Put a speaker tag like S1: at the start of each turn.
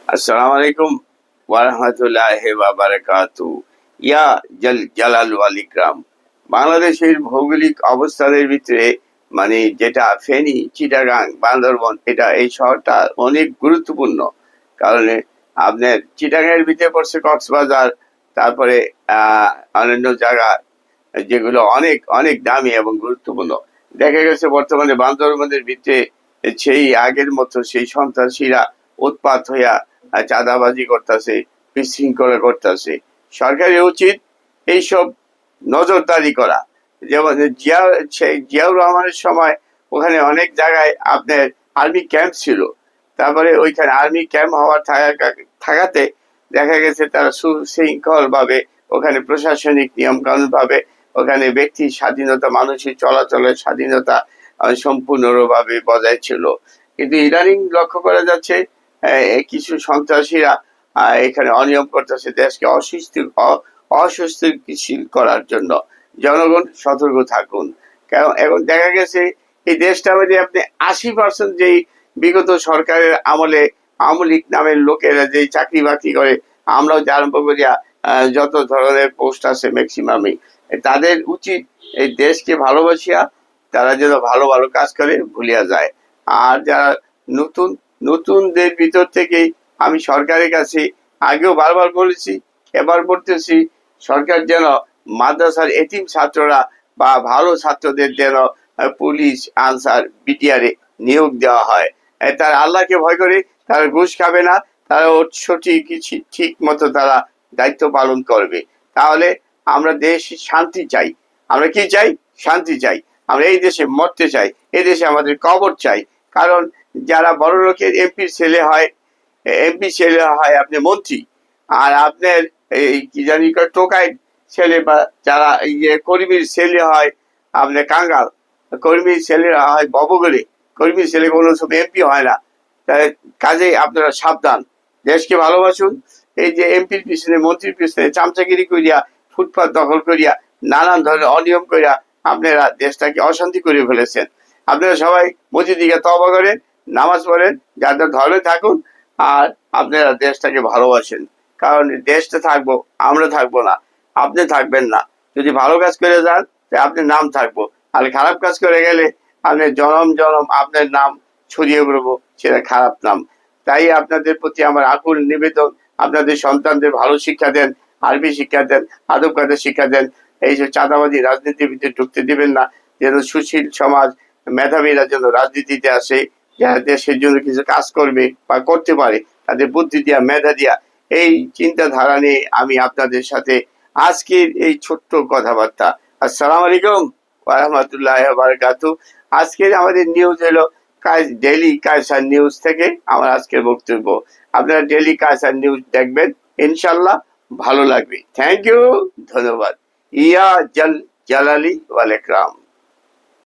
S1: আসসালামু আলাইকুম ওয়া রাহমাতুল্লাহি ওয়া বারাকাতুহু। ইয়া জালাল ওয়াল ইকরাম। বাংলাদেশের ভৌগোলিক অবস্থানের ভিতরে মানে যেটা ফেনী, চিটাগাং, বান্দরবন এই শহরটা অনেক গুরুত্বপূর্ণ। কারণ আপনার চিটাগাংয়ের ভিতরে পড়ছে কক্সবাজার, তারপরে অন্যান্য জায়গা যেগুলো অনেক অনেক দামি এবং গুরুত্বপূর্ণ। দেখা গেছে বর্তমানে বান্দরবনের ভিতরে সেই আগের মতো সেই সন্ত্রাসীরা উৎপাত হইয়া চাঁদাবাজি করতেছে, বিশৃঙ্খলা করতেছে। সরকারের উচিত এইসব নজরদারি করা। যেমন জিয়াউর রহমানের সময় ওখানে অনেক জায়গায় আপনার আর্মি ক্যাম্প ছিল। তারপরে ওইখানে আর্মি ক্যাম্প হওয়ার থাকাতে দেখা গেছে তারা সুশৃঙ্খল ভাবে ওখানে প্রশাসনিক নিয়ম কানুন ভাবে ওখানে ব্যক্তির স্বাধীনতা, মানুষের চলাচলের স্বাধীনতা সম্পূর্ণভাবে বজায় ছিল। কিন্তু ইদানিং লক্ষ্য করা যাচ্ছে কিছু সন্ত্রাসীরা এখানে অনিয়ম করতেছে, দেশকে অস্বস্তিশীল করার জন্য। জনগণ সতর্ক থাকুন। কারণ এখন দেখা গেছে এই দেশটা মধ্যে আপনি 80% যেই বিগত সরকারের আমলে আওয়ামী লীগ নামের লোকেরা যে চাকরি বাকরি করে, আমরাও আরম্ভ করিয়া যত ধরনের পোস্ট আছে ম্যাক্সিমামই, তাদের উচিত এই দেশকে ভালোবাসিয়া তারা যেন ভালো ভালো কাজ করে ভুলিয়া যায়। আর যারা নতুন নতুনদের ভিতর থেকেই আমি সরকারের কাছে আগেও বারবার বলেছি, এবার বলতেছি, সরকার যেন মাদ্রাসার এতিম ছাত্ররা বা ভালো ছাত্রদের যেন পুলিশ, আনসার, বিটিআরে নিয়োগ দেওয়া হয়। তারা আল্লাহকে ভয় করে, তারা ঘুষ খাবে না, তারা সঠিক ঠিক মতো তারা দায়িত্ব পালন করবে। তাহলে আমরা দেশ শান্তি চাই। আমরা কি চাই? শান্তি চাই। আমরা এই দেশে মরতে চাই, এই দেশে আমাদের কবর চাই। কারণ যারা বড় লোকের এমপি ছেলে হয় আপনি মন্ত্রী, আর আপনার এই কি জানি টোকাই ছেলে বা যারা কর্মীর ছেলে হয় আপনার কাঙ্গাল, কর্মীর ছেলেরা হয় ববগরে, কর্মীর ছেলে কোনো সময় এমপি হয় না। কাজেই আপনারা সাবধান, দেশকে ভালোবাসুন। এই যে এমপির পিছনে, মন্ত্রীর পিছনে চামচাগিরি করিয়া, ফুটপাত দখল করিয়া, নানান ধরনের অনিয়ম করিয়া আপনারা দেশটাকে অশান্তি করে ফেলেছেন। আপনারা সবাই মসজিদ দিকে তওবা করেন, নামাজ পড়েন, যাদের ধর্মে থাকুন, আর আপনারা দেশটাকে ভালোবাসেন। কারণ দেশটা থাকবো, আমরা থাকবো না, আপনি থাকবেন না। যদি ভালো কাজ করে যান আপনার নাম থাকবো, আর খারাপ কাজ করে গেলে আপনি জনম জনম আপনার নাম ছড়িয়ে পড়বো, সেটা খারাপ নাম। তাই আপনাদের প্রতি আমার আকুল নিবেদন, আপনাদের সন্তানদের ভালো শিক্ষা দেন, আরবি শিক্ষা দেন, আদব কায়দা শিক্ষা দেন। এই যে চাঁদাবাজি রাজনীতির ভিতরে ঢুকতে দিবেন না। যেন সুশীল সমাজ, মেধাবীরা যেন রাজনীতিতে আসে, যারা দেশের জন্য কিছু কাজ করবে বা করতে পারে, তাদের বুদ্ধি দিয়া, মেধা দিয়া। এই চিন্তাধারা নিয়ে আমি আপনাদের সাথে আজকের এই ছোট্ট কথাবার্তা। আসসালামু আলাইকুম ওয়া রাহমাতুল্লাহি ওয়া বারাকাতুহু। আজকের আমাদের নিউজ হলো ডেইলি কালচার নিউজ থেকে আমার আজকের বক্তব্য। আপনারা ডেইলি কালচার নিউজ দেখবেন, ইনশাল্লাহ ভালো লাগবে। থ্যাংক ইউ, ধন্যবাদ। ইয়া জালালি ওয়াল ইকরাম।